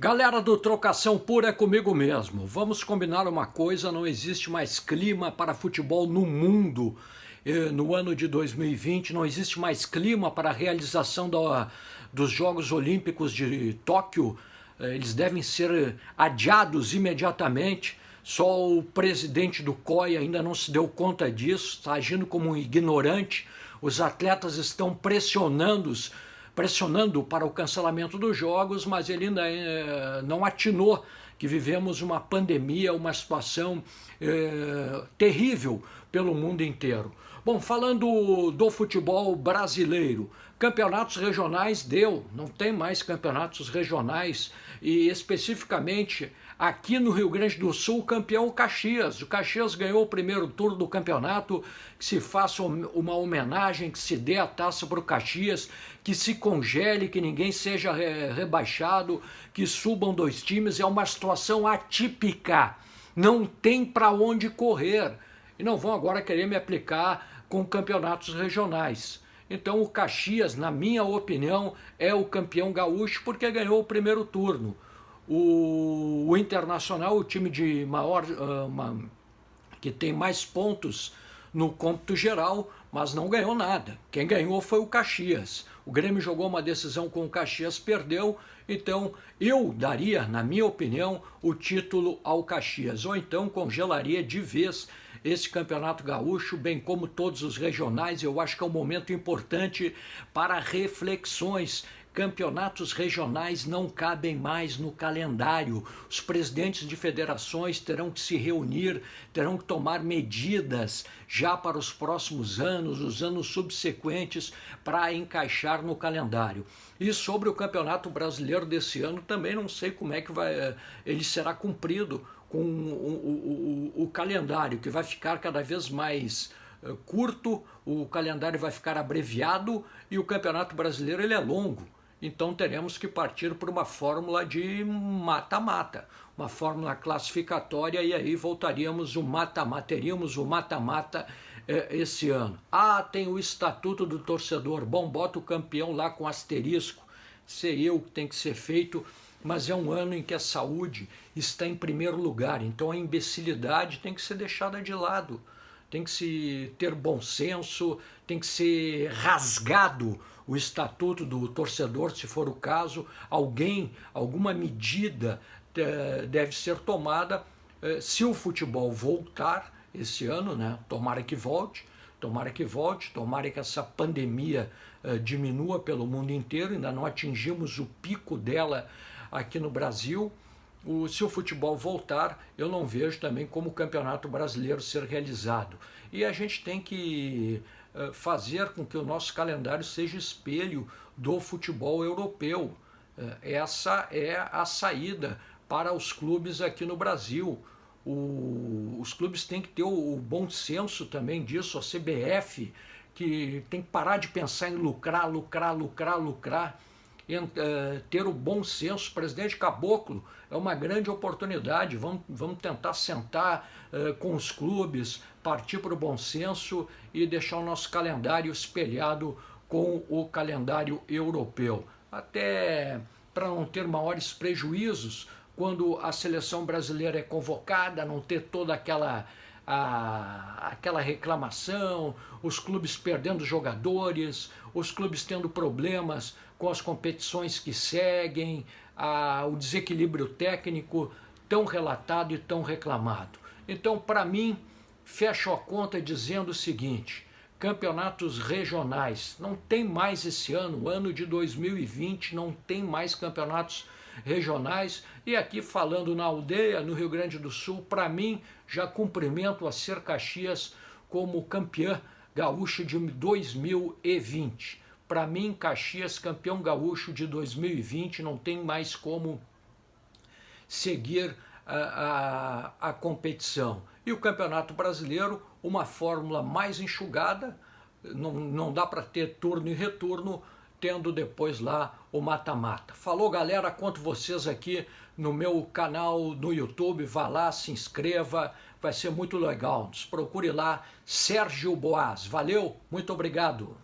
Galera do Trocação Pura, é comigo mesmo. Vamos combinar uma coisa, não existe mais clima para futebol no mundo. No ano de 2020 não existe mais clima para a realização dos Jogos Olímpicos de Tóquio. Eles devem ser adiados imediatamente. Só o presidente do COI ainda não se deu conta disso, está agindo como um ignorante. Os atletas estão pressionando para o cancelamento dos jogos, mas ele ainda não atinou que vivemos uma pandemia, uma situação terrível pelo mundo inteiro. Bom, falando do futebol brasileiro, campeonatos regionais não tem mais campeonatos regionais, e especificamente aqui no Rio Grande do Sul, campeão o Caxias. O Caxias ganhou o primeiro turno do campeonato, que se faça uma homenagem, que se dê a taça para o Caxias, que se congele, que ninguém seja rebaixado, que subam dois times. É uma situação atípica, não tem para onde correr. E não vão agora querer me aplicar com campeonatos regionais. Então o Caxias, na minha opinião, é o campeão gaúcho porque ganhou o primeiro turno. O Internacional, o time de que tem mais pontos no cômputo geral, mas não ganhou nada. Quem ganhou foi o Caxias. O Grêmio jogou uma decisão com o Caxias, perdeu. Então eu daria, na minha opinião, o título ao Caxias, ou então congelaria de vez esse campeonato gaúcho, bem como todos os regionais. Eu acho que é um momento importante para reflexões. Campeonatos regionais não cabem mais no calendário. Os presidentes de federações terão que se reunir, terão que tomar medidas já para os próximos anos, os anos subsequentes, para encaixar no calendário. E sobre o Campeonato Brasileiro desse ano, também não sei como é que ele será cumprido com o calendário, que vai ficar cada vez mais curto, o calendário vai ficar abreviado e o Campeonato Brasileiro ele é longo. Então teremos que partir por uma fórmula de mata-mata, uma fórmula classificatória, e aí voltaríamos teríamos o mata-mata esse ano. Tem o Estatuto do Torcedor. Bom, bota o campeão lá com asterisco, sei eu que tem que ser feito, mas é um ano em que a saúde está em primeiro lugar, então a imbecilidade tem que ser deixada de lado. Tem que se ter bom senso, tem que ser rasgado o estatuto do torcedor, se for o caso. Alguma medida deve ser tomada. Se o futebol voltar esse ano, né? Tomara que volte, tomara que essa pandemia diminua pelo mundo inteiro. Ainda não atingimos o pico dela aqui no Brasil. Se o futebol voltar, eu não vejo também como o Campeonato Brasileiro ser realizado. E a gente tem que fazer com que o nosso calendário seja espelho do futebol europeu. Essa é a saída para os clubes aqui no Brasil. Os clubes têm que ter o bom senso também disso, a CBF, que tem que parar de pensar em lucrar, ter o bom senso. Presidente Caboclo, é uma grande oportunidade. Vamos tentar sentar com os clubes, partir para o bom senso e deixar o nosso calendário espelhado com o calendário europeu. Até para não ter maiores prejuízos quando a seleção brasileira é convocada, não ter toda aquela reclamação, os clubes perdendo jogadores, os clubes tendo problemas com as competições que seguem, o desequilíbrio técnico tão relatado e tão reclamado. Então, para mim, fecho a conta dizendo o seguinte: campeonatos regionais, não tem mais esse ano, o ano de 2020 não tem mais campeonatos regionais. E aqui falando na aldeia, no Rio Grande do Sul, para mim, já cumprimento a Ser Caxias como campeã gaúcha de 2020. Para mim, Caxias, campeão gaúcho de 2020, não tem mais como seguir a competição. E o Campeonato Brasileiro, uma fórmula mais enxugada, não dá para ter turno e retorno, tendo depois lá o mata-mata. Falou, galera, conto vocês aqui no meu canal no YouTube. Vá lá, se inscreva, vai ser muito legal. Nos procure lá, Sérgio Boas. Valeu, muito obrigado.